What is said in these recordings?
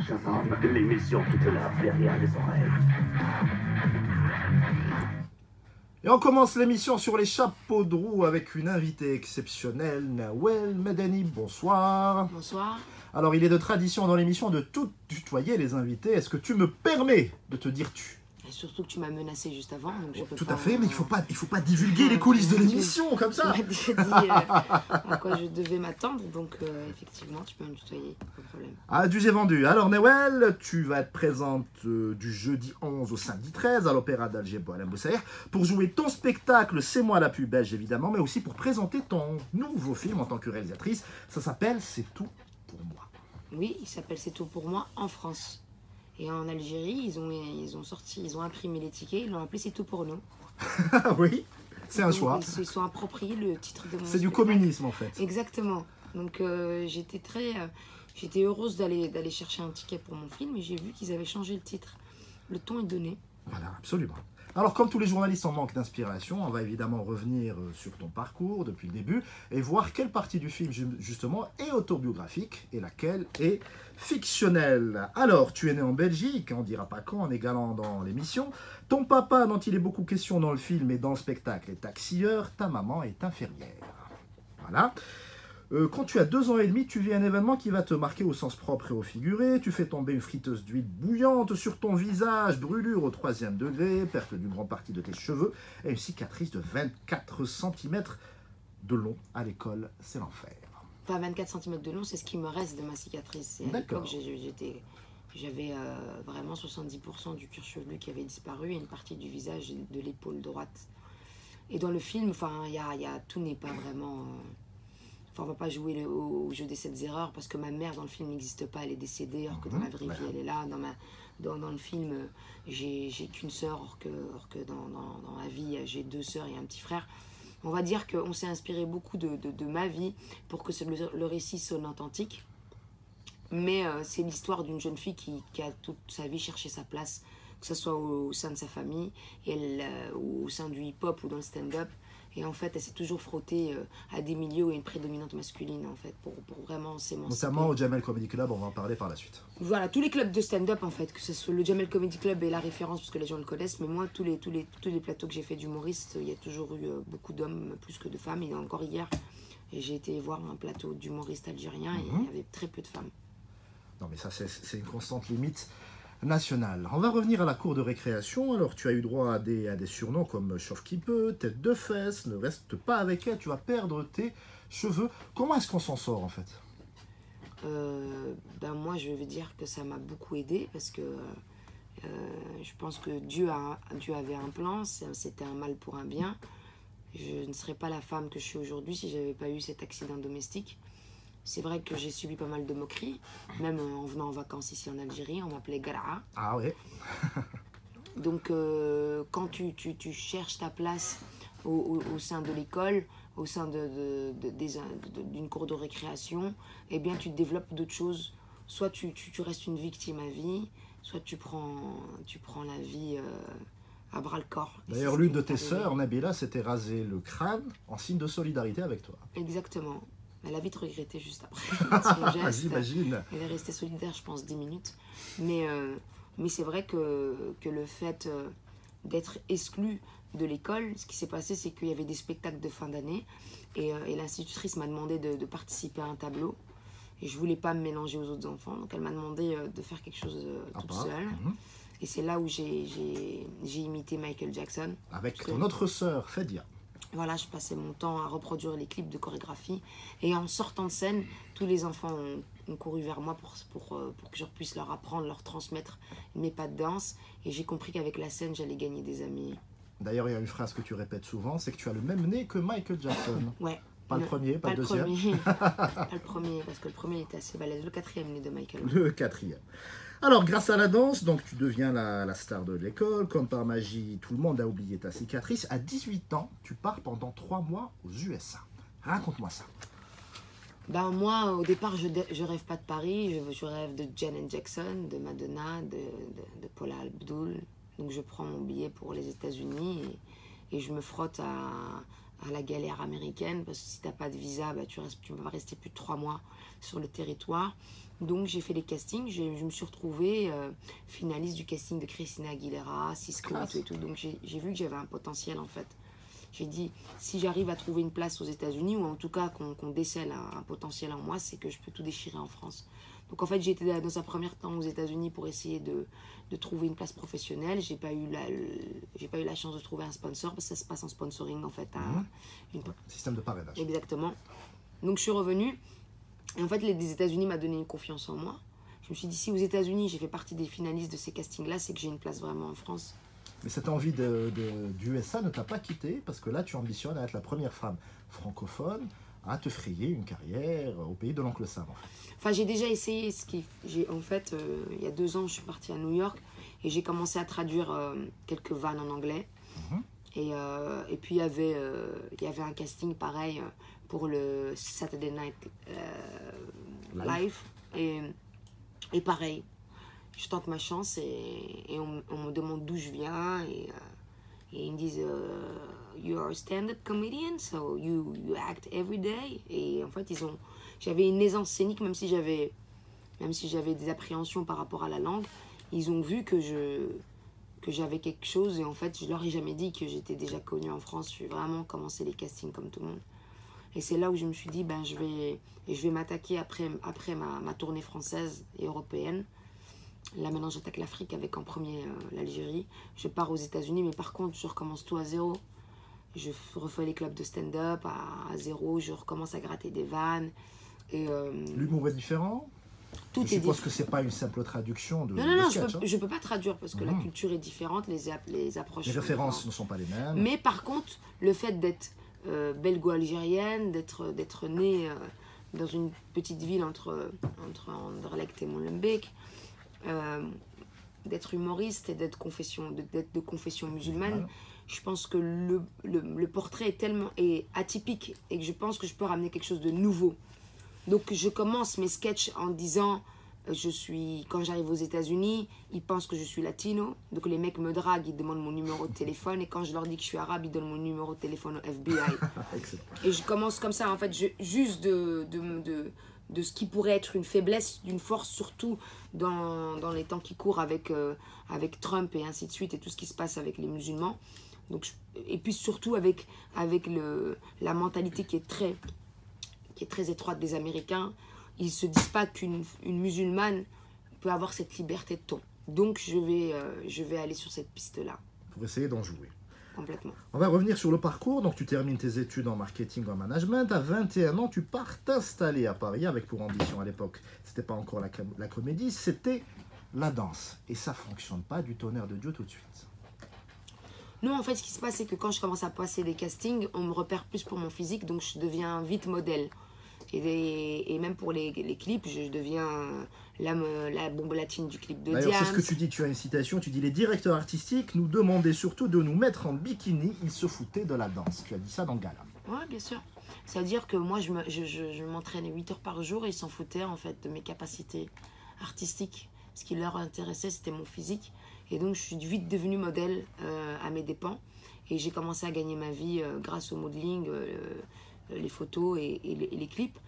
Shazam, l'émission qui te lave derrière les oreilles. Et on commence l'émission sur les chapeaux de roue avec une invitée exceptionnelle, Nawel Medeni. Bonsoir. Bonsoir. Alors, il est de tradition dans l'émission de tout tutoyer les invités. Est-ce que tu me permets de te dire tu? Et surtout que tu m'as menacé juste avant, donc je peux Tout pas, à fait, mais il faut pas divulguer les coulisses de l'émission comme ça. Tu m'as déjà dit à quoi je devais m'attendre, donc effectivement, tu peux me tutoyer, pas de problème. Adus et vendu. Alors, Nawel, tu vas être présente du jeudi 11 au samedi 13 à l'Opéra d'Alger Boalem Boussaïr pour jouer ton spectacle C'est moi la plus belge, évidemment, mais aussi pour présenter ton nouveau film en tant que réalisatrice. Ça s'appelle C'est tout pour moi. Oui, il s'appelle C'est tout pour moi en France. Et en Algérie, ils ont imprimé les tickets, ils l'ont appelé C'est tout pour nous. Oui, c'est un Donc, choix. Ils se sont appropriés le titre de mon C'est du spectacle. communisme en fait. Exactement. Donc j'étais heureuse d'aller chercher un ticket pour mon film et j'ai vu qu'ils avaient changé le titre. Le ton est donné. Voilà, absolument. Alors, comme tous les journalistes en manque d'inspiration, on va évidemment revenir sur ton parcours depuis le début et voir quelle partie du film, justement, est autobiographique et laquelle est fictionnelle. Alors, tu es né en Belgique, on ne dira pas quand, en égalant dans l'émission. Ton papa, dont il est beaucoup question dans le film et dans le spectacle, est taxieur. Ta maman est infirmière. Voilà. Quand tu as 2 ans et demi, tu vis un événement qui va te marquer au sens propre et au figuré. Tu fais tomber une friteuse d'huile bouillante sur ton visage, brûlure au 3e degré, perte d'une grande partie de tes cheveux et une cicatrice de 24 cm de long à l'école. C'est l'enfer. Enfin, 24 cm de long, c'est ce qui me reste de ma cicatrice. Et à D'accord. l'époque, j'avais vraiment 70% du cuir chevelu qui avait disparu et une partie du visage de l'épaule droite. Et dans le film, enfin, tout n'est pas vraiment... Enfin, on va pas jouer au jeu des 7 erreurs parce que ma mère dans le film n'existe pas, elle est décédée, alors que dans la vraie vie elle est là. Dans le film, j'ai qu'une sœur, alors que dans ma vie j'ai 2 sœurs et un petit frère. On va dire qu'on s'est inspiré beaucoup de ma vie pour que le récit sonne authentique. Mais c'est l'histoire d'une jeune fille qui a toute sa vie cherché sa place, que ce soit au sein de sa famille, ou au sein du hip-hop ou dans le stand-up. Et en fait, elle s'est toujours frottée à des milieux où il y a une prédominante masculine, en fait, pour vraiment s'émanciper. Notamment au Jamel Comedy Club, on va en parler par la suite. Voilà, tous les clubs de stand-up, en fait, que ce soit le Jamel Comedy Club est la référence, parce que les gens le connaissent, mais moi, tous les plateaux que j'ai fait d'humoriste, il y a toujours eu beaucoup d'hommes plus que de femmes. Et encore hier, j'ai été voir un plateau d'humoristes algériens et il y avait très peu de femmes. Non mais ça c'est une constante limite nationale. On va revenir à la cour de récréation. Alors tu as eu droit à des surnoms comme chauffe qui peut, tête de fesse, ne reste pas avec elle, tu vas perdre tes cheveux. Comment est-ce qu'on s'en sort en fait? Moi je veux dire que ça m'a beaucoup aidé parce que je pense que Dieu avait un plan, c'était un mal pour un bien. Je ne serais pas la femme que je suis aujourd'hui si j'avais pas eu cet accident domestique. C'est vrai que j'ai subi pas mal de moqueries, même en venant en vacances ici en Algérie, on m'appelait Gara'a. Ah ouais. Donc quand tu cherches ta place au sein de l'école, au sein d'une cour de récréation, eh bien tu développes d'autres choses. Soit tu restes une victime à vie, soit tu prends la vie à bras le corps. D'ailleurs, l'une de tes sœurs, Nabila, s'était rasé le crâne en signe de solidarité avec toi. Exactement. Elle a vite regretté juste après son geste. J'imagine. Elle est restée solidaire, je pense, 10 minutes. Mais c'est vrai que le fait d'être exclue de l'école, ce qui s'est passé, c'est qu'il y avait des spectacles de fin d'année et l'institutrice m'a demandé de participer à un tableau. Et je ne voulais pas me mélanger aux autres enfants, donc elle m'a demandé de faire quelque chose toute seule. Et c'est là où j'ai imité Michael Jackson. Avec ton autre sœur, Fedia. Voilà, je passais mon temps à reproduire les clips de chorégraphie. Et en sortant de scène, tous les enfants ont couru vers moi pour que je puisse leur apprendre, leur transmettre mes pas de danse. Et j'ai compris qu'avec la scène, j'allais gagner des amis. D'ailleurs, il y a une phrase que tu répètes souvent, c'est que tu as le même nez que Michael Jackson. Ouais. Pas le premier, pas le deuxième. Pas le premier, parce que le premier était assez balèze. Le 4e né de Michael. Le 4e. Alors, grâce à la danse, donc tu deviens la star de l'école. Comme par magie, tout le monde a oublié ta cicatrice. À 18 ans, tu pars pendant 3 mois aux USA. Raconte-moi ça. Moi, au départ, je rêve pas de Paris. Je rêve de Janet Jackson, de Madonna, de Paula Abdul. Donc, je prends mon billet pour les États-Unis et je me frotte à la galère américaine, parce que si tu n'as pas de visa, bah, tu ne vas pas rester plus de 3 mois sur le territoire. Donc j'ai fait les castings, je me suis retrouvée finaliste du casting de Christina Aguilera, Cisco et tout. Donc j'ai vu que j'avais un potentiel en fait. J'ai dit, si j'arrive à trouver une place aux États-Unis, ou en tout cas qu'on décèle un potentiel en moi, c'est que je peux tout déchirer en France. Donc en fait, j'ai été dans un premier temps aux États-Unis pour essayer de trouver une place professionnelle. J'ai pas eu la chance de trouver un sponsor, parce que ça se passe en sponsoring en fait. Système de parrainage. Exactement. Donc je suis revenue. Et en fait, les États-Unis m'ont donné une confiance en moi. Je me suis dit, si aux États-Unis, j'ai fait partie des finalistes de ces castings-là, c'est que j'ai une place vraiment en France. Mais cette envie d'USA ne t'a pas quitté, parce que là, tu ambitionnes à être la première femme francophone à te frayer une carrière au pays de l'oncle Sam. En fait. Enfin, j'ai déjà essayé. Il y a 2 ans, je suis partie à New York et j'ai commencé à traduire quelques vannes en anglais. Et puis, il y avait un casting pareil pour le Saturday Night Live. Et pareil, je tente ma chance et on me demande d'où je viens. Et ils me disent You are a stand-up comedian, so you act every day. Et en fait, j'avais une aisance scénique, même si j'avais des appréhensions par rapport à la langue. Ils ont vu que j'avais quelque chose, et en fait, je leur ai jamais dit que j'étais déjà connue en France. Je vais vraiment commencer les castings comme tout le monde. Et c'est là où je me suis dit, je vais m'attaquer après ma tournée française et européenne. Là, maintenant, j'attaque l'Afrique avec en premier l'Algérie. Je pars aux États-Unis, mais par contre, je recommence tout à zéro. Je refais les clubs de stand-up à zéro. Je recommence à gratter des vannes. L'humour est différent. Tout je suppose que c'est pas une simple traduction de sketch. Je peux pas traduire parce que la culture est différente, les approches. Les références ne sont pas les mêmes. Mais par contre, le fait d'être belgo-algérienne, d'être née dans une petite ville entre Anderlecht et Molenbeek, d'être humoriste et d'être de confession musulmane, je pense que le portrait est atypique et que je pense que je peux ramener quelque chose de nouveau. Donc je commence mes sketchs en disant quand j'arrive aux États-Unis, ils pensent que je suis latino. Donc les mecs me draguent, ils demandent mon numéro de téléphone. Et quand je leur dis que je suis arabe, ils donnent mon numéro de téléphone au FBI. Et je commence comme ça, en fait, juste de ce qui pourrait être une faiblesse, d'une force, surtout dans les temps qui courent avec Trump et ainsi de suite, et tout ce qui se passe avec les musulmans. Donc, et puis surtout avec la mentalité qui est très étroite des Américains. Ils ne se disent pas qu'une musulmane peut avoir cette liberté de ton. Donc je vais aller sur cette piste-là. Pour essayer d'en jouer. Complètement. On va revenir sur le parcours. Donc tu termines tes études en marketing, en management. À 21 ans, tu pars t'installer à Paris avec pour ambition à l'époque, c'était pas encore la comédie, c'était la danse. Et ça fonctionne pas du tonnerre de Dieu tout de suite. Non, en fait, ce qui se passe, c'est que quand je commence à passer des castings, on me repère plus pour mon physique, donc je deviens vite modèle. Et même pour les clips, je deviens la bombe latine du clip de Diams. D'ailleurs, c'est ce que tu dis, tu as une citation, tu dis « Les directeurs artistiques nous demandaient surtout de nous mettre en bikini, ils se foutaient de la danse ». Tu as dit ça dans Gala. Oui, bien sûr. C'est-à-dire que moi, je m'entraînais 8 heures par jour et ils s'en foutaient en fait de mes capacités artistiques. Ce qui leur intéressait, c'était mon physique. Et donc, je suis vite devenue modèle à mes dépens. Et j'ai commencé à gagner ma vie grâce au modeling, les photos et les clips.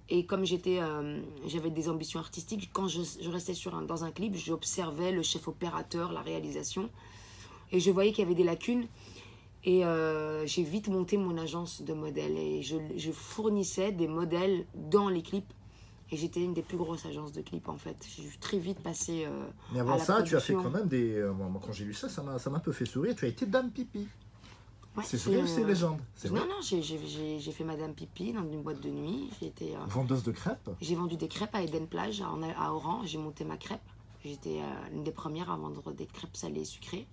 Et comme j'avais des ambitions artistiques, quand je restais dans un clip, j'observais le chef opérateur, la réalisation, et je voyais qu'il y avait des lacunes. Et j'ai vite monté mon agence de modèles et je fournissais des modèles dans les clips. Et j'étais une des plus grosses agences de clips en fait. J'ai très vite passé Mais avant ça, tu as fait quand même moi, quand j'ai lu ça, ça m'a un peu fait sourire. Tu as été Dame Pipi. Ouais, c'est vrai ou c'est légende? Non, j'ai fait Madame Pipi dans une boîte de nuit. J'ai été vendeuse de crêpes. J'ai vendu des crêpes à Eden Plage, à Oran. J'ai monté ma crêpe. J'étais l'une des premières à vendre des crêpes salées et sucrées.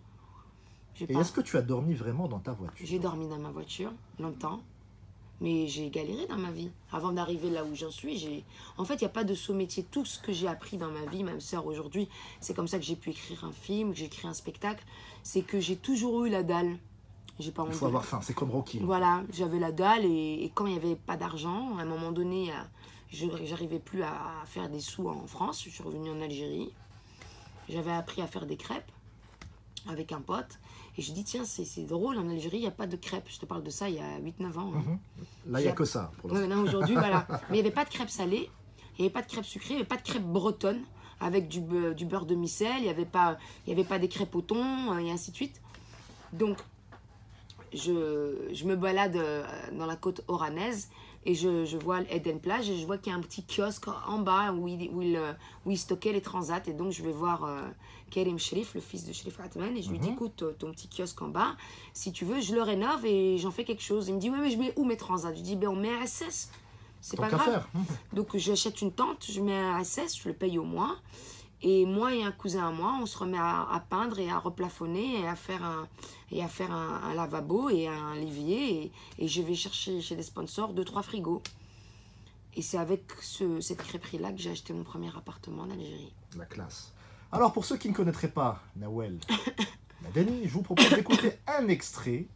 Et est-ce que tu as dormi vraiment dans ta voiture? J'ai dormi dans ma voiture, longtemps. Mais j'ai galéré dans ma vie. Avant d'arriver là où j'en suis, en fait, il n'y a pas de sous-métier. Tout ce que j'ai appris dans ma vie, même sœur aujourd'hui, c'est comme ça que j'ai pu écrire un film, que j'ai écrit un spectacle. C'est que j'ai toujours eu la dalle. Il faut avoir faim, c'est comme Rocky. Voilà, j'avais la dalle et quand il n'y avait pas d'argent, à un moment donné, je n'arrivais plus à faire des sous en France. Je suis revenue en Algérie. J'avais appris à faire des crêpes avec un pote. Et je dis, tiens, c'est drôle, en Algérie, il n'y a pas de crêpes. Je te parle de ça il y a 8-9 ans. Hein. Là, il n'y a que ça. Pour ouais, maintenant, aujourd'hui, voilà. Mais il n'y avait pas de crêpes salées, il n'y avait pas de crêpes sucrées, il n'y avait pas de crêpes bretonnes avec du beurre de micelle, il n'y avait pas des crêpes au thon, et ainsi de suite. Donc, je me balade dans la côte oranaise et je vois l'Eden Plage et je vois qu'il y a un petit kiosque en bas où il stockait les transats. Et donc, je vais voir Karim Sherif, le fils de Sherif Atman, et je lui dis, écoute, ton petit kiosque en bas, si tu veux, je le rénove et j'en fais quelque chose. Il me dit, oui, mais je mets où mes transats? Je dis, ben on met un SS. C'est pas grave. Donc, j'achète une tente, je mets un SS, je le paye au mois. Et moi et un cousin à moi, on se remet à peindre et à replafonner et à faire un lavabo et un l'évier. Et je vais chercher chez des sponsors 2-3 frigos. Et c'est avec cette crêperie-là que j'ai acheté mon premier appartement en Algérie. La classe. Alors, pour ceux qui ne connaîtraient pas Nawel Madani, je vous propose d'écouter un extrait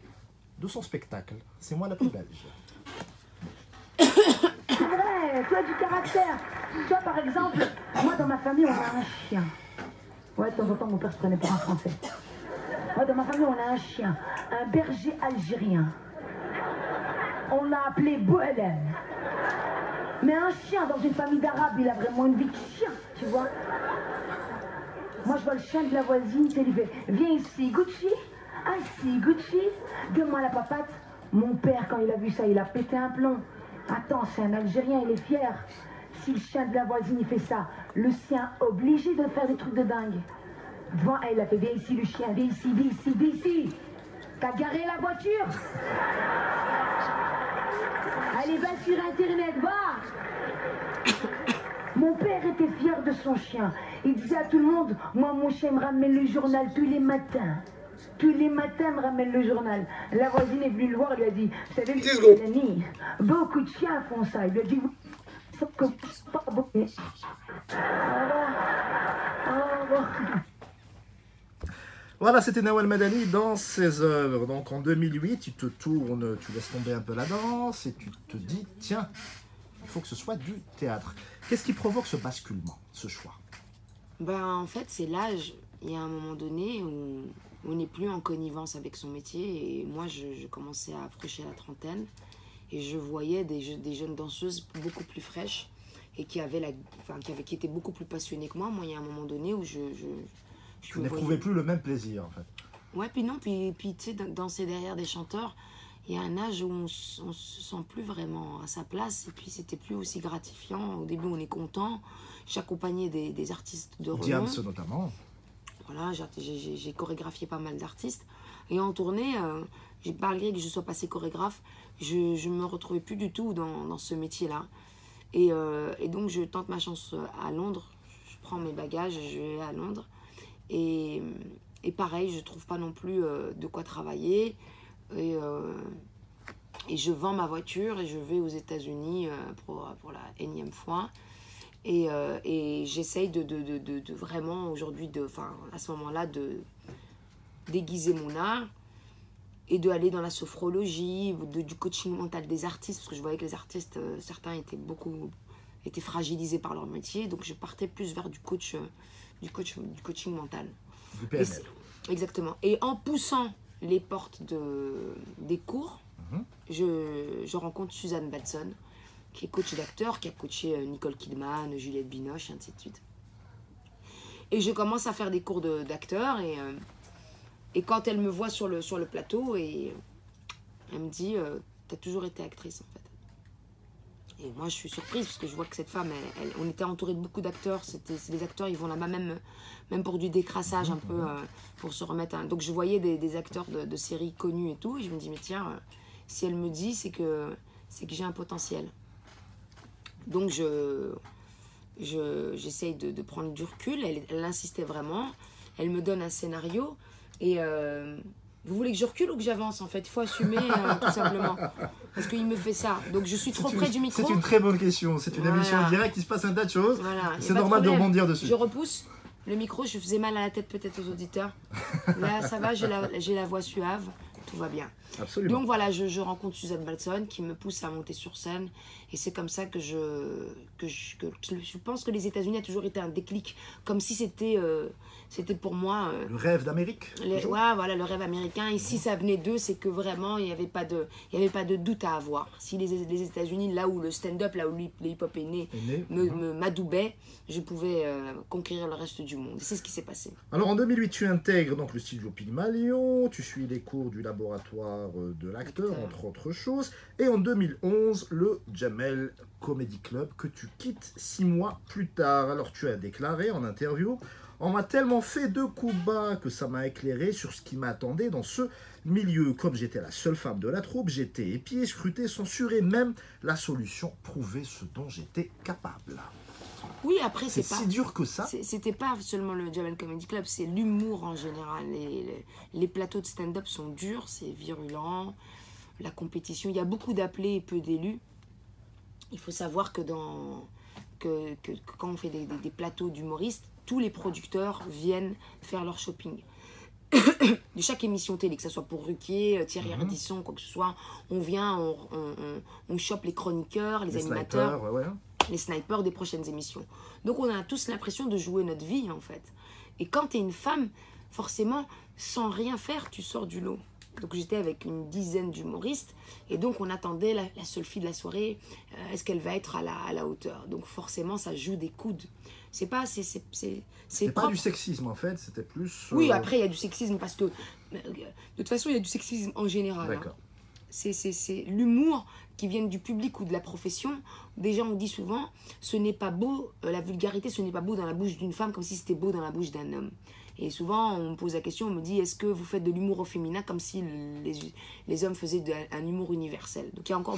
de son spectacle. C'est moi la plus belge. C'est vrai, tu as du caractère. Toi, par exemple, moi, dans ma famille, on a un chien. Ouais, de temps en temps, mon père se prenait pour un Français. Moi, dans ma famille, on a un chien, un berger algérien. On l'a appelé Bohelen. Mais un chien, dans une famille d'Arabes, il a vraiment une vie de chien, tu vois. Moi, je vois le chien de la voisine, il fait « Viens ici, Gucci. Assis, Gucci. Donne-moi la papate. » Mon père, quand il a vu ça, il a pété un plomb. Attends, c'est un Algérien, il est fier. Si le chien de la voisine, il fait ça, le sien obligé de faire des trucs de dingue. Devant elle, il a fait, viens ici le chien, viens ici, viens ici, viens ici. T'as garé la voiture? Allez, va sur Internet, va. Mon père était fier de son chien. Il disait à tout le monde, moi, mon chien me ramène le journal tous les matins. Tous les matins, me ramène le journal. La voisine est venue le voir, elle lui a dit, vous savez, Mélanie, beaucoup de chiens font ça. Il lui a dit, oui, sauf que c'est pas bon. Voilà, c'était Nawel Madani dans ses œuvres. Donc en 2008, tu te tournes, tu laisses tomber un peu la danse et tu te dis, tiens, il faut que ce soit du théâtre. Qu'est-ce qui provoque ce basculement, ce choix? Ben, en fait, c'est l'âge. Il y a un moment donné où on n'est plus en connivence avec son métier. Et moi, je commençais à approcher la trentaine. Et je voyais des jeunes danseuses beaucoup plus fraîches et qui étaient beaucoup plus passionnées que moi. Moi, il y a un moment donné où Tu n'éprouvais plus le même plaisir, en fait. Ouais, puis non, puis tu sais, danser derrière des chanteurs, il y a un âge où on se sent plus vraiment à sa place, et puis c'était plus aussi gratifiant. Au début, on est content. J'accompagnais des artistes de renom. Diams notamment. Voilà, j'ai chorégraphié pas mal d'artistes. Et en tournée, malgré que je sois passée chorégraphe, je me retrouvais plus du tout dans ce métier-là. Et donc, je tente ma chance à Londres. Je prends mes bagages, je vais à Londres. Et pareil, je trouve pas non plus de quoi travailler. Et je vends ma voiture et je vais aux États-Unis pour la énième fois. Et j'essaye de vraiment aujourd'hui, à ce moment-là, de déguiser mon art et d'aller dans la sophrologie, du coaching mental des artistes, parce que je voyais que les artistes, certains étaient fragilisés par leur métier, donc je partais plus vers du coaching mental. Du PNL. Exactement. Et en poussant les portes des cours, je rencontre Suzanne Batson, qui est coach d'acteur, qui a coaché Nicole Kidman, Juliette Binoche, et ainsi de suite. Et je commence à faire des cours d'acteur, et quand elle me voit sur le plateau, et elle me dit « T'as toujours été actrice, en fait. » Et moi, je suis surprise, parce que je vois que cette femme, on était entouré de beaucoup d'acteurs. C'est des acteurs, ils vont là-bas même pour du décrassage, un peu, pour se remettre. Donc, je voyais des acteurs de séries connus et tout, et je me dis « Mais tiens, si elle me dit, c'est que j'ai un potentiel. » Donc, j'essaye de prendre du recul. Elle insistait vraiment. Elle me donne un scénario. Et vous voulez que je recule ou que j'avance, en fait? Il faut assumer, tout simplement. Parce qu'il me fait ça. Donc, je suis trop près du micro. C'est une très bonne question. C'est une émission en direct, il se passe un tas de choses. Voilà. C'est normal de rebondir dessus. Je repousse le micro. Je faisais mal à la tête peut-être aux auditeurs. Là, ça va, j'ai la voix suave. tout va bien. Absolument. Donc voilà, je rencontre Suzanne Balson qui me pousse à monter sur scène. Et c'est comme ça que je pense que les États-Unis a toujours été un déclic. Comme si c'était pour moi... Le rêve d'Amérique. Ouais, voilà, le rêve américain. Et si ça venait d'eux, c'est que vraiment, il n'y avait pas de doute à avoir. Si les États-Unis, là où le stand-up, là où le hip-hop est né, m'adoubait, je pouvais conquérir le reste du monde. C'est ce qui s'est passé. Alors en 2008, tu intègres donc le studio Pygmalion, tu suis les cours du laboratoire de l'acteur, entre autres choses, et en 2011, le Jamel Comedy Club que tu quittes 6 mois plus tard. Alors tu as déclaré en interview: on m'a tellement fait de coups bas que ça m'a éclairé sur ce qui m'attendait dans ce milieu. Comme j'étais la seule femme de la troupe, j'étais épiée, scrutée, censurée, même la solution prouvait ce dont j'étais capable. Oui, après, c'est pas si dur que ça. C'était pas seulement le Jamel Comedy Club, c'est l'humour en général. Les plateaux de stand-up sont durs, c'est virulent. La compétition, il y a beaucoup d'appelés et peu d'élus. Il faut savoir que quand on fait des plateaux d'humoristes, tous les producteurs viennent faire leur shopping. De chaque émission télé, que ce soit pour Ruquier, Thierry Ardisson, quoi que ce soit, on vient, on chope les chroniqueurs, les animateurs, les snipers des prochaines émissions. Donc on a tous l'impression de jouer notre vie en fait. Et quand tu es une femme, forcément, sans rien faire, tu sors du lot. Donc j'étais avec une dizaine d'humoristes et donc on attendait la seule fille de la soirée, est-ce qu'elle va être à la hauteur. Donc forcément ça joue des coudes. C'est pas du sexisme en fait, c'était plus... Oui, après il y a du sexisme parce que de toute façon il y a du sexisme en général. D'accord. Hein. C'est l'humour qui vient du public ou de la profession. Déjà on dit souvent, ce n'est pas beau, la vulgarité ce n'est pas beau dans la bouche d'une femme comme si c'était beau dans la bouche d'un homme. Et souvent, on me pose la question, on me dit, est-ce que vous faites de l'humour au féminin comme si les hommes faisaient un humour universel. Donc il y a encore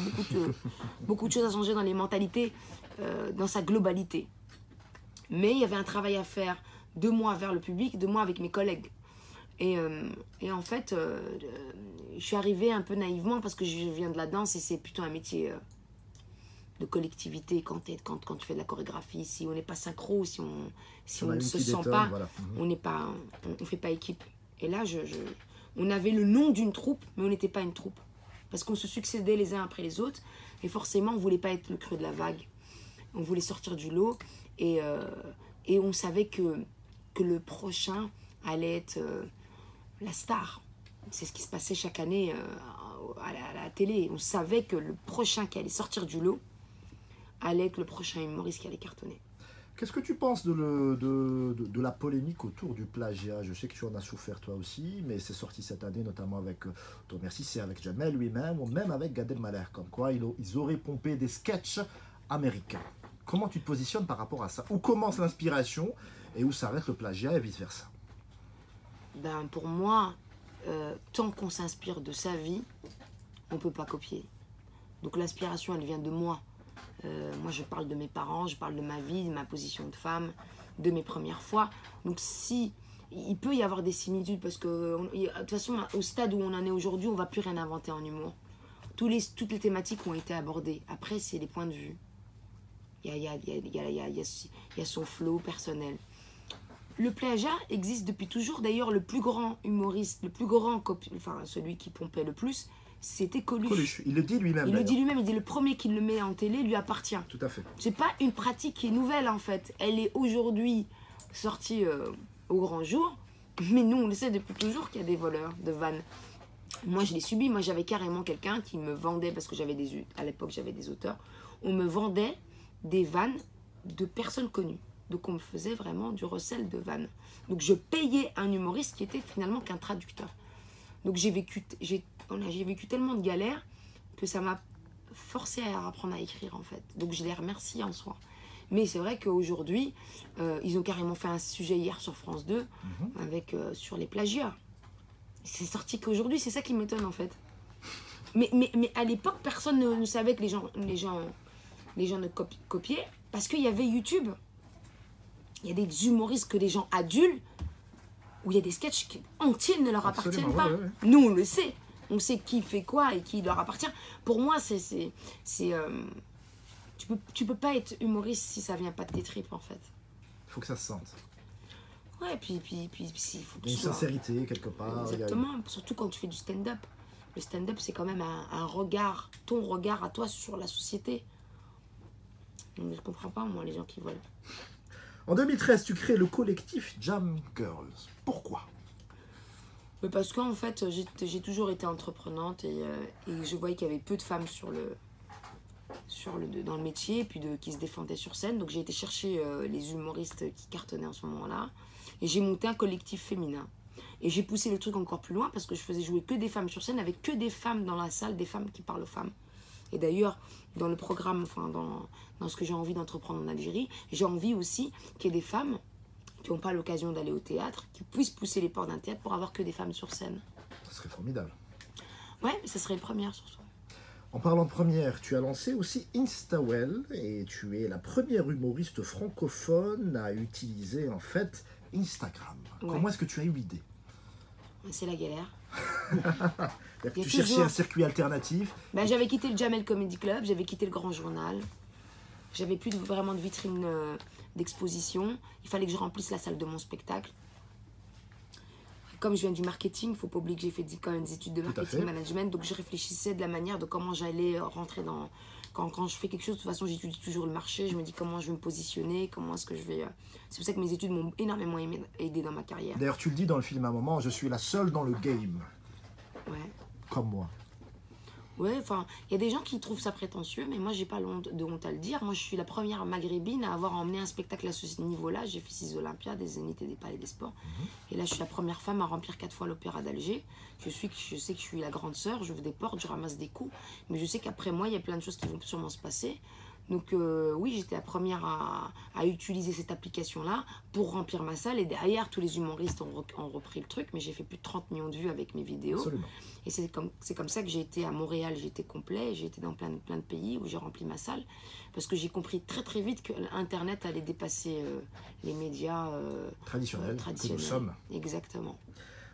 beaucoup de choses à changer dans les mentalités, dans sa globalité. Mais il y avait un travail à faire de moi vers le public, de moi avec mes collègues. Et en fait, je suis arrivée un peu naïvement parce que je viens de la danse et c'est plutôt un métier de collectivité quand tu fais de la chorégraphie. Si on n'est pas synchro, si on ne se sent pas, voilà. On fait pas équipe. Et là, on avait le nom d'une troupe, mais on n'était pas une troupe. Parce qu'on se succédait les uns après les autres. Et forcément, on ne voulait pas être le creux de la vague. On voulait sortir du lot. Et on savait que le prochain allait être la star. C'est ce qui se passait chaque année à la télé. On savait que le prochain qui allait sortir du lot allait être le prochain humoriste qui allait cartonner. Qu'est-ce que tu penses de la polémique autour du plagiat? Je sais que tu en as souffert toi aussi, mais c'est sorti cette année, notamment avec, ton merci, c'est avec Jamel lui-même, ou même avec Gad Elmaleh, comme quoi ils auraient pompé des sketchs américains. Comment tu te positionnes par rapport à ça? Où commence l'inspiration et où s'arrête le plagiat et vice-versa? Ben, pour moi, tant qu'on s'inspire de sa vie, on ne peut pas copier. Donc l'inspiration, elle vient de moi. Moi, je parle de mes parents, je parle de ma vie, de ma position de femme, de mes premières fois. Donc, il peut y avoir des similitudes parce que, de toute façon, au stade où on en est aujourd'hui, on ne va plus rien inventer en humour. Toutes les thématiques ont été abordées. Après, c'est les points de vue. Il y a son flow personnel. Le plagiat existe depuis toujours. D'ailleurs, le plus grand humoriste, celui qui pompait le plus, c'était Coluche. Il le dit lui-même. Il dit le premier qui le met en télé lui appartient. Tout à fait. C'est pas une pratique qui est nouvelle en fait. Elle est aujourd'hui sortie au grand jour. Mais nous, on le sait depuis toujours qu'il y a des voleurs de vannes. Moi, je l'ai subi. Moi, j'avais carrément quelqu'un qui me vendait, parce que à l'époque, j'avais des auteurs. On me vendait des vannes de personnes connues. Donc, on me faisait vraiment du recel de vannes. Donc, je payais un humoriste qui était finalement qu'un traducteur. Donc, j'ai vécu tellement de galères que ça m'a forcé à apprendre à écrire, en fait. Donc, je les remercie en soi. Mais c'est vrai qu'aujourd'hui, ils ont carrément fait un sujet hier sur France 2 sur les plagiats. C'est sorti qu'aujourd'hui, c'est ça qui m'étonne, en fait. Mais à l'époque, personne ne savait que les gens ne copiaient parce qu'il y avait YouTube. Il y a des humoristes que des gens adultes où il y a des sketchs entiers ne leur appartiennent pas. Ouais. Nous, on le sait. On sait qui fait quoi et qui leur appartient. Pour moi, tu peux pas être humoriste si ça vient pas de tes tripes, en fait. Il faut que ça se sente. Ouais, puis il faut que il y a une sincérité, quelque part. Exactement, surtout quand tu fais du stand-up. Le stand-up, c'est quand même un regard, ton regard à toi sur la société. Donc, je comprends pas, moi, les gens qui veulent. En 2013, tu crées le collectif Jam Girls. Pourquoi? Mais parce qu'en fait, j'ai toujours été entreprenante et je voyais qu'il y avait peu de femmes dans le métier, puis qui se défendaient sur scène. Donc j'ai été chercher les humoristes qui cartonnaient en ce moment-là. Et j'ai monté un collectif féminin. Et j'ai poussé le truc encore plus loin parce que je faisais jouer que des femmes sur scène avec que des femmes dans la salle, des femmes qui parlent aux femmes. Et d'ailleurs, dans le programme, enfin dans ce que j'ai envie d'entreprendre en Algérie, j'ai envie aussi qu'il y ait des femmes qui n'ont pas l'occasion d'aller au théâtre, qui puissent pousser les portes d'un théâtre pour avoir que des femmes sur scène. Ça serait formidable. Ouais, mais ça serait une première surtout. En parlant de première, tu as lancé aussi Instawell et tu es la première humoriste francophone à utiliser en fait Instagram. Ouais. Comment est-ce que tu as eu l'idée? C'est la galère. Tu cherchais un circuit alternatif. Ben, j'avais quitté le Jamel Comedy Club, j'avais quitté le Grand Journal. J'avais plus vraiment de vitrine d'exposition. Il fallait que je remplisse la salle de mon spectacle. Comme je viens du marketing, il ne faut pas oublier que j'ai fait quand même des études de marketing management. Donc je réfléchissais de la manière de comment j'allais rentrer dans... Quand je fais quelque chose, de toute façon, j'étudie toujours le marché. Je me dis comment je vais me positionner, comment est-ce que je vais... C'est pour ça que mes études m'ont énormément aidé dans ma carrière. D'ailleurs, tu le dis dans le film à un moment, je suis la seule dans le game. Ouais. Comme moi. Ouais, enfin, il y a des gens qui trouvent ça prétentieux, mais moi, j'ai pas de honte à le dire. Moi, je suis la première maghrébine à avoir emmené un spectacle à ce niveau-là. J'ai fait 6 Olympiades, des Zénith et des Palais des Sports. Et là, je suis la première femme à remplir 4 fois l'Opéra d'Alger. Je sais que je suis la grande sœur, j'ouvre des portes, je ramasse des coups. Mais je sais qu'après moi, il y a plein de choses qui vont sûrement se passer. Donc oui, j'étais la première à utiliser cette application-là pour remplir ma salle. Et derrière, tous les humoristes ont repris le truc. Mais j'ai fait plus de 30 millions de vues avec mes vidéos. Absolument. Et c'est comme ça que j'ai été à Montréal, j'ai été complet. J'ai été dans plein de pays où j'ai rempli ma salle. Parce que j'ai compris très très vite que l'Internet allait dépasser les médias traditionnels que nous sommes. Exactement.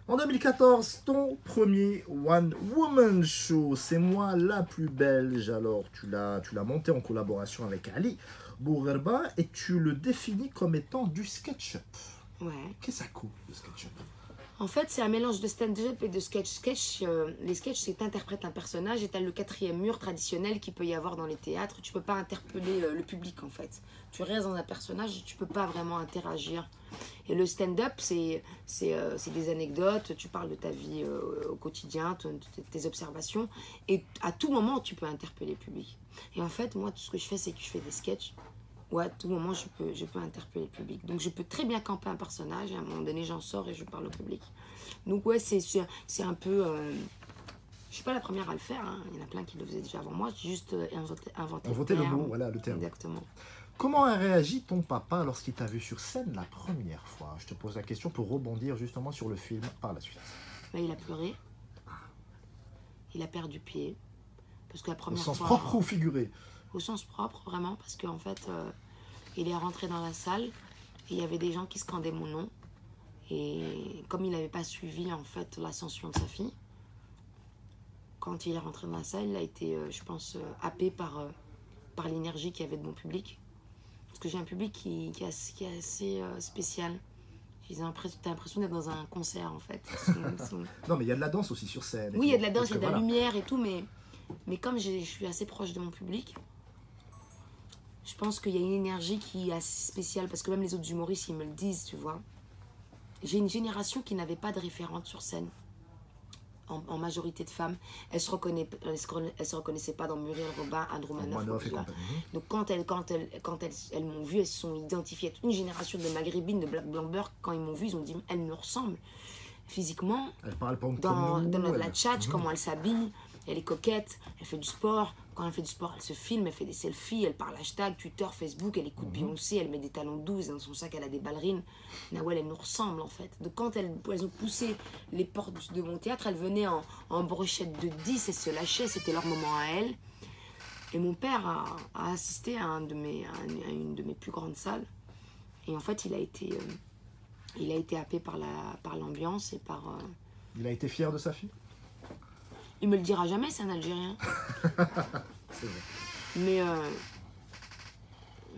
En 2014, ton premier One Woman Show, C'est moi la plus belge. Alors, tu l'as monté en collaboration avec Ali Bourgerba et tu le définis comme étant du sketch-up. Ouais. Qu'est-ce que ça coûte, le sketch-up? En fait, c'est un mélange de stand-up et de sketch. Les sketchs, c'est t'interprètes un personnage et t'as le 4e mur traditionnel qu'il peut y avoir dans les théâtres. Tu peux pas interpeller le public, en fait. Tu restes dans un personnage et tu peux pas vraiment interagir. Et le stand-up, c'est des anecdotes, tu parles de ta vie au quotidien, tes observations. Et à tout moment, tu peux interpeller le public. Et en fait, moi, tout ce que je fais, c'est que je fais des sketchs. Où à tout moment, je peux interpeller le public. Donc, je peux très bien camper un personnage. Et à un moment donné, j'en sors et je parle au public. Donc, ouais, c'est un peu... je suis pas la première à le faire. Hein. Il y en a plein qui le faisaient déjà avant moi. J'ai juste inventé le mot, voilà, le terme. Exactement. Comment a réagi ton papa lorsqu'il t'a vu sur scène la première fois? Je te pose la question pour rebondir justement sur le film par la suite. Bah, il a pleuré. Il a perdu pied. Parce que la première fois... Au sens fois, propre ou figuré? Au sens propre, vraiment. Parce qu'en fait, il est rentré dans la salle et il y avait des gens qui scandaient mon nom. Et comme il n'avait pas suivi en fait l'ascension de sa fille, quand il est rentré dans la salle, il a été, je pense, happé par l'énergie qu'il y avait de mon public. Parce que j'ai un public qui est assez spécial. T'as l'impression d'être dans un concert, en fait. Non, mais il y a de la danse aussi sur scène. Oui, il y a de la danse, il y a de la lumière et tout, mais comme je suis assez proche de mon public, je pense qu'il y a une énergie qui est assez spéciale. Parce que même les autres humoristes, ils me le disent, tu vois. J'ai une génération qui n'avait pas de référente sur scène. En majorité de femmes, elles se reconnaissaient pas dans Muriel Robin, Anne Romanoff. Donc quand elles m'ont vu, elles se sont identifiées. Une génération de maghrébines, de Black Blamber, quand ils m'ont vu, ils ont dit elle me ressemble physiquement. Elle parle pas dans la tchatch, comment elle s'habille, elle est coquette, elle fait du sport. Quand elle fait du sport, elle se filme, elle fait des selfies, elle parle hashtag, Twitter, Facebook, elle écoute Beyoncé, elle met des talons 12, dans son sac elle a des ballerines. Nawel, elle nous ressemble en fait. Donc quand elles ont poussé les portes de mon théâtre, elles venaient en brochette de 10, elles se lâchaient, c'était leur moment à elles. Et mon père a assisté à une de mes plus grandes salles. Et en fait, il a été happé par l'ambiance et par... Il a été fier de sa fille? Il me le dira jamais, c'est un Algérien. C'est vrai.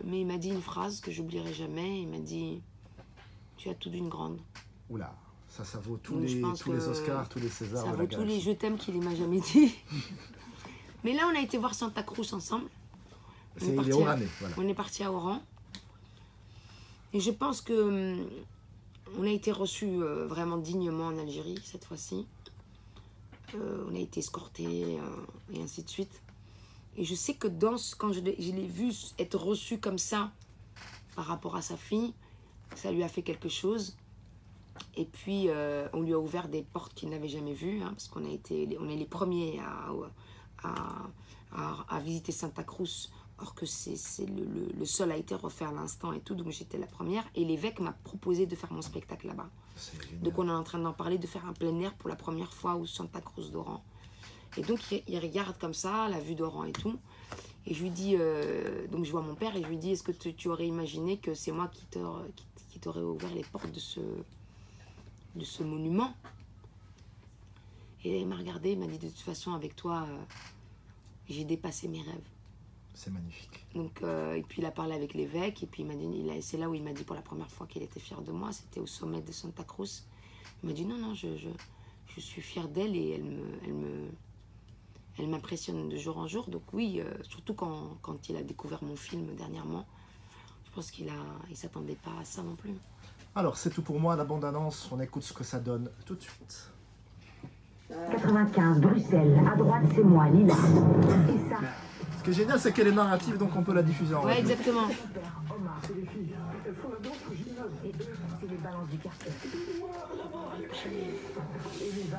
Mais il m'a dit une phrase que j'oublierai jamais. Il m'a dit « Tu as tout d'une grande ». Oula, Ça vaut tous Donc, je les, pense tous les que Oscars, tous les Césars. Ça de la vaut tous les galaxie. je t'aime qu'il m'a jamais dit. Mais là, on a été voir Santa Cruz ensemble. C'est parti il est à- Oranais, voilà. On est parti à Oran. Et je pense que on a été reçus vraiment dignement en Algérie cette fois-ci. On a été escortés et ainsi de suite. Et je sais que quand je l'ai vu être reçu comme ça par rapport à sa fille, ça lui a fait quelque chose. Et puis, on lui a ouvert des portes qu'il n'avait jamais vues, hein, parce on est les premiers à visiter Santa Cruz, or que le sol a été refait à l'instant et tout, donc j'étais la première. Et l'évêque m'a proposé de faire mon spectacle là-bas. C'est génial. Donc on est en train d'en parler, de faire un plein air pour la première fois au Santa Cruz d'Oran. Et donc il regarde comme ça, la vue d'Oran et tout. Et je lui dis, donc je vois mon père et je lui dis, est-ce que tu aurais imaginé que c'est moi qui t'aurais ouvert les portes de ce monument? Et il m'a regardé, il m'a dit, de toute façon avec toi, j'ai dépassé mes rêves. C'est magnifique. Donc, et puis il a parlé avec l'évêque, et puis il m'a dit, c'est là où il m'a dit pour la première fois qu'il était fier de moi, c'était au sommet de Santa Cruz. Il m'a dit non, je suis fière d'elle et elle m'impressionne de jour en jour. Donc oui, surtout quand il a découvert mon film dernièrement, je pense qu'il s'attendait pas à ça non plus. Alors, c'est tout pour moi, la bande-annonce. On écoute ce que ça donne tout de suite. 95, Bruxelles. À droite, c'est moi, Lila. Et ça, Ce qui est génial, c'est qu'elle est narrative, donc on peut la diffuser en Ouais, radio. exactement. Super, Omar. C'est les filles. Elles font la danse au gymnase. Et eux, c'est les balances du quartier.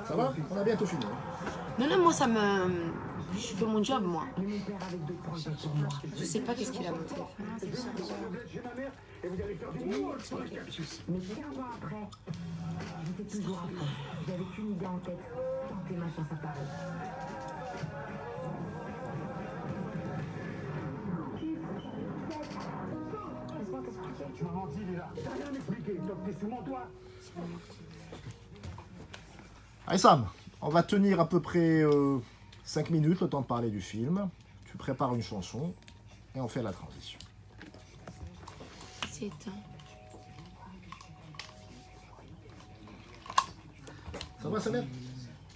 Ça va? On a bientôt fini. Non, moi ça me... Je fais mon job, moi. Mais mon père avec d'autres projets pour moi. Je sais pas qu'est-ce qu'il a monté. Mais 15 ans après, j'étais toujours à fond. J'avais qu'une idée en tête. Tenter ma chance à Paris. Tu m'as menti, Lila. T'as rien expliqué. Donc t'es sous mon toit. Allez Sam, on va tenir à peu près 5 minutes, le temps de parler du film. Tu prépares une chanson et on fait la transition. C'est éteint. Ça va Samuel?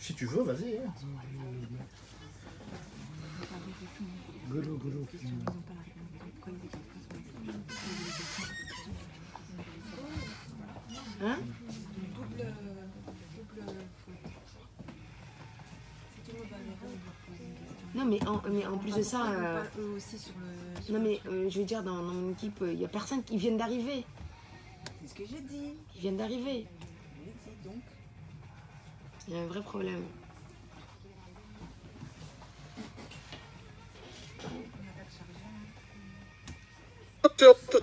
Si tu veux, vas-y. Hein. Hein? Non, mais en plus de ça... Eux aussi sur le... Non, mais je veux dire, dans mon équipe, il n'y a personne qui vient d'arriver. C'est ce que j'ai dit. Ils viennent d'arriver. Je l'ai dit, donc. Il y a un vrai problème.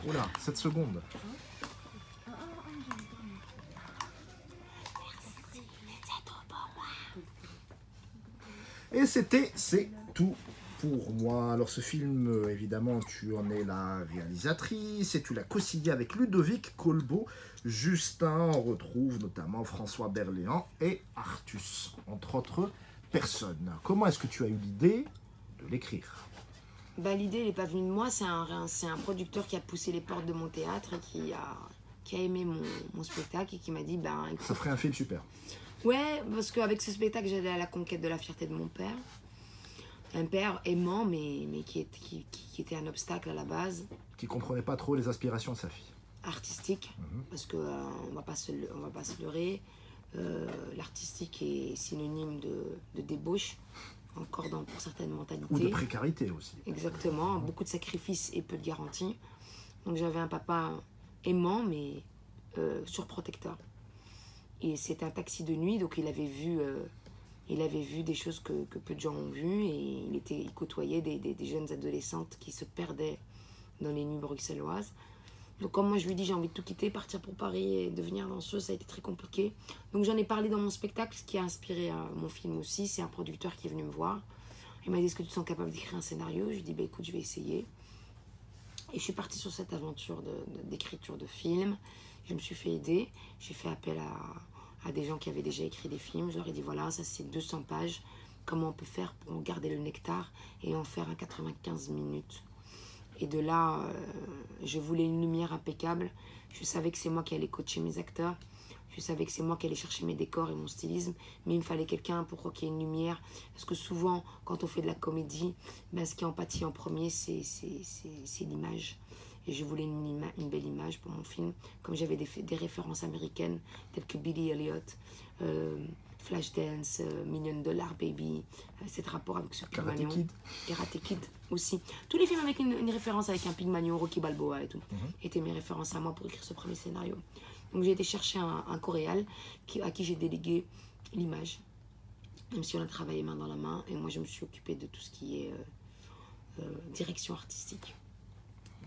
Oula, 7 secondes. Et c'est tout pour moi. Alors ce film, évidemment, tu en es la réalisatrice et tu l'as co-signé avec Ludovic Colbeau. Justin, on retrouve notamment François Berléand et Artus, entre autres personnes. Comment est-ce que tu as eu l'idée de l'écrire? Bah, l'idée, elle n'est pas venue de moi. C'est un producteur qui a poussé les portes de mon théâtre et qui a aimé mon spectacle et qui m'a dit, ben, écoute, Ça ferait un film super. ouais, parce qu'avec ce spectacle, j'allais à la conquête de la fierté de mon père. Un père aimant, mais qui était un obstacle à la base, Qui comprenait pas trop les aspirations de sa fille. artistique, parce que on va pas se leurrer. L'artistique est synonyme de débauche, encore pour certaines mentalités. Ou de précarité aussi. Exactement, beaucoup de sacrifices et peu de garanties. Donc j'avais un papa aimant, mais surprotecteur. Et c'était un taxi de nuit, donc il avait vu des choses que peu de gens ont vues, et il côtoyait des jeunes adolescentes qui se perdaient dans les nuits bruxelloises. Donc comme moi je lui dis j'ai envie de tout quitter, partir pour Paris et devenir danseuse, ça a été très compliqué. Donc j'en ai parlé dans mon spectacle, ce qui a inspiré mon film aussi. C'est un producteur qui est venu me voir. Il m'a dit, est-ce que tu te sens capable d'écrire un scénario? Je lui ai dit, bah, écoute, je vais essayer. Et je suis partie sur cette aventure d'écriture de film. Je me suis fait aider. J'ai fait appel à des gens qui avaient déjà écrit des films. Je leur ai dit, voilà, ça c'est 200 pages. Comment on peut faire pour garder le nectar et en faire un 95 minutes? Et de là, je voulais une lumière impeccable. Je savais que c'est moi qui allais coacher mes acteurs. Je savais que c'est moi qui allais chercher mes décors et mon stylisme, mais il me fallait quelqu'un pour qu'il y ait une lumière. Parce que souvent, quand on fait de la comédie, ben, ce qui empathie en premier, c'est l'image. Et je voulais une belle image pour mon film. Comme j'avais des références américaines, telles que Billy Elliot, Flashdance, $1 Million Baby, cet rapport avec ce Pygmalion. Karate Kid aussi. Tous les films avec une référence avec un Pygmalion, Rocky Balboa et tout, étaient mes références à moi pour écrire ce premier scénario. Donc j'ai été chercher un coréal à qui j'ai délégué l'image, même si on a travaillé main dans la main, et moi je me suis occupée de tout ce qui est direction artistique.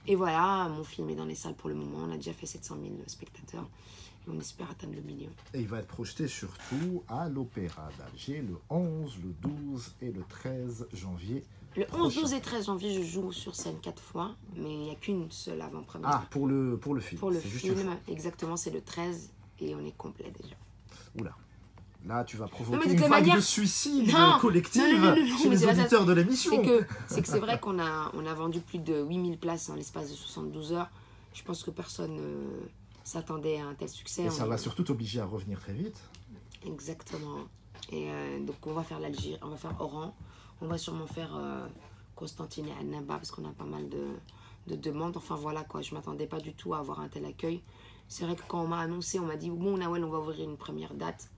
Et voilà, mon film est dans les salles pour le moment, on a déjà fait 700 000 spectateurs, et on espère atteindre le million. Et il va être projeté surtout à l'Opéra d'Alger le 11, le 12 et le 13 janvier. Le 11, 12 et 13 janvier, je joue sur scène 4 fois, mais il n'y a qu'une seule avant-première. Ah, pour le film. Pour le film, exactement, c'est le 13 et on est complet déjà. Oula. Là, tu vas Non, provoquer mais de une toute vague manière- de suicide Non, collective non, chez mais les c'est pas ça. auditeurs de l'émission. C'est vrai qu'on a vendu plus de 8000 places en l'espace de 72 heures. Je pense que personne s'attendait à un tel succès. Et ça va surtout t'obliger à revenir très vite. Exactement. Et donc on va faire l'Algérie, on va faire Oran, on va sûrement faire Constantine et Annaba parce qu'on a pas mal de demandes. Enfin voilà quoi, je m'attendais pas du tout à avoir un tel accueil. C'est vrai que quand on m'a annoncé, on m'a dit bon Nawel, on va ouvrir une première date.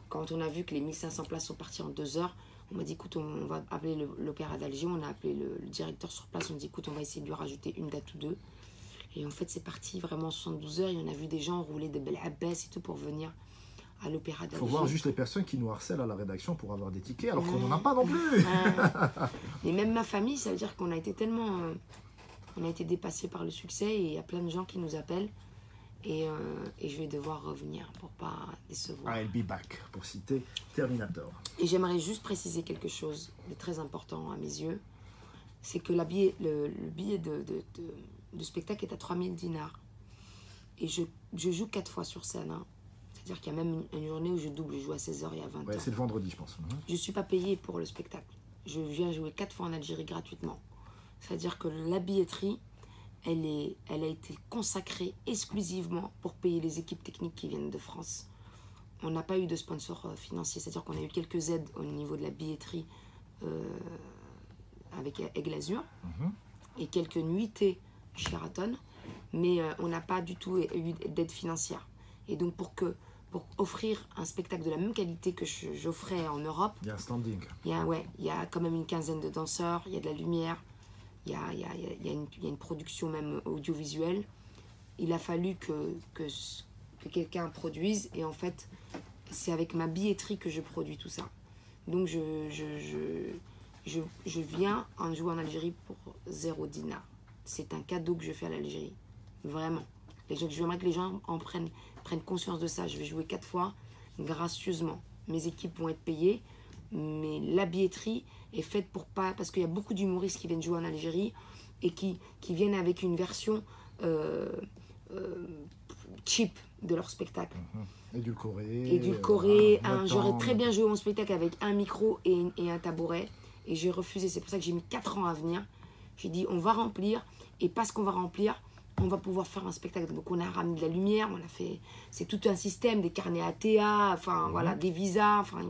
Quand on a vu que les 1500 places sont parties en 2 heures, on m'a dit écoute, on va appeler l'Opéra d'Alger. On a appelé le directeur sur place, on dit écoute, on va essayer de lui rajouter une date ou deux. Et en fait, c'est parti vraiment en 72 heures. Et on a vu des gens rouler de belles abbesses et tout pour venir à l'Opéra Il d'Alger. faut voir juste les personnes qui nous harcèlent à la rédaction pour avoir des tickets, alors qu'on n'en a pas non plus. Et même ma famille, ça veut dire qu'on a été tellement... on a été dépassés par le succès et il y a plein de gens qui nous appellent. Et je vais devoir revenir pour pas décevoir. I'll be back, pour citer Terminator. Et j'aimerais juste préciser quelque chose de très important à mes yeux. C'est que le billet de spectacle est à 3000 dinars. Et je joue 4 fois sur scène. Hein. C'est-à-dire qu'il y a même une journée où je double, je joue à 16h et à 20h. Ouais, c'est le vendredi, je pense. Je ne suis pas payée pour le spectacle. Je viens jouer 4 fois en Algérie gratuitement. C'est-à-dire que la billetterie, elle a été consacrée exclusivement pour payer les équipes techniques qui viennent de France. On n'a pas eu de sponsor financier, c'est-à-dire qu'on a eu quelques aides au niveau de la billetterie avec Aigle Azur et quelques nuitées Sheraton, mais on n'a pas du tout eu d'aide financière. Et donc pour offrir un spectacle de la même qualité que j'offrais en Europe, Il y a un standing. il y a quand même une quinzaine de danseurs, il y a de la lumière, il y a une production même audiovisuelle. Il a fallu que quelqu'un produise et en fait c'est avec ma billetterie que je produis tout ça. Donc je viens en jouer en Algérie pour 0 dinar. C'est un cadeau que je fais à l'Algérie, vraiment. J'aimerais que les gens prennent conscience de ça. Je vais jouer 4 fois gracieusement. Mes équipes vont être payées, mais la billetterie est faite pour pas... Parce qu'il y a beaucoup d'humoristes qui viennent jouer en Algérie et qui viennent avec une version cheap de leur spectacle. Édulcoré. J'aurais très bien joué mon spectacle avec un micro et un tabouret. Et j'ai refusé. C'est pour ça que j'ai mis 4 ans à venir. J'ai dit, on va remplir. Et parce qu'on va remplir, on va pouvoir faire un spectacle. Donc on a ramené de la lumière, on a fait... C'est tout un système, des carnets ATA, enfin voilà, des visas. Enfin,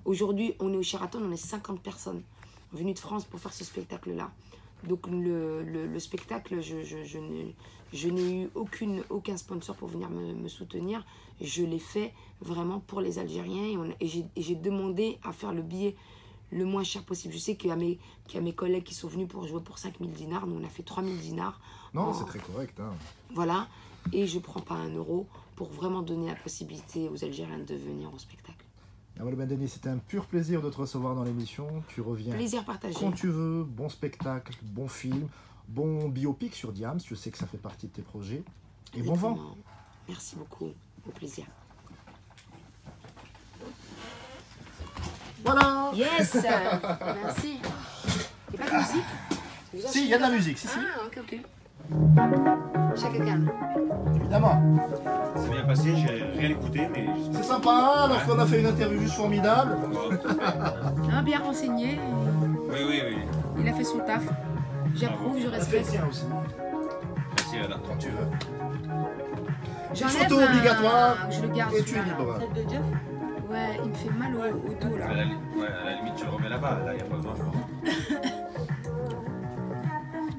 aujourd'hui, on est au Sheraton, on est 50 personnes venues de France pour faire ce spectacle-là. Donc le spectacle, je n'ai eu aucun sponsor pour venir me soutenir. Je l'ai fait vraiment pour les Algériens et j'ai demandé à faire le billet le moins cher possible. Je sais qu'il y a mes collègues qui sont venus pour jouer pour 5000 dinars. Nous, on a fait 3000 dinars. Non, c'est très correct. Hein. Voilà. Et je ne prends pas 1 euro pour vraiment donner la possibilité aux Algériens de venir au spectacle. Nawel Bendeni, c'était un pur plaisir de te recevoir dans l'émission. Tu reviens Plaisir partagé. quand tu veux. Bon spectacle, bon film, bon biopic sur Diams. Je sais que ça fait partie de tes projets. Et bon vent. Merci beaucoup. Au plaisir. Voilà. Yes. Merci. Il n'y a pas de musique? Si, il y a de la musique. Si. Ah, ok. Chacun calme. Évidemment. C'est bien passé, j'ai rien écouté, mais... C'est sympa, alors qu'on a fait une interview juste formidable. Bien renseigné. Oui. Il a fait son taf. J'approuve, je Ça fait respecte. le sien aussi. Merci, Anna. Quand tu veux. J'enlève Photo obligatoire je le garde. et tu es celui-là. libre. Celle de Jeff? Ouais, il me fait mal au dos là. À la limite, tu le remets là-bas. Là, il n'y a pas besoin, je pense.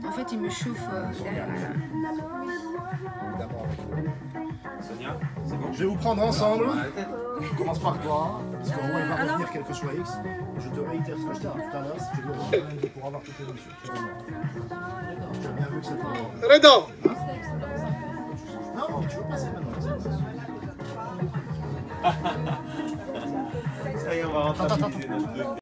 En fait, il me chauffe derrière là. Sonia, c'est bon? Je vais vous prendre ensemble. À la tête. On commence par toi, parce qu'en gros, il va revenir quel que soit X. Je te réitère ce que je t'ai dit tout à l'heure, si tu veux revenir pour avoir toutes les émissions. Tu vas voir. Tu as bien vu que c'est pas... Reda! Non, tu veux passer maintenant. Ça y est, on va rentabiliser notre truc.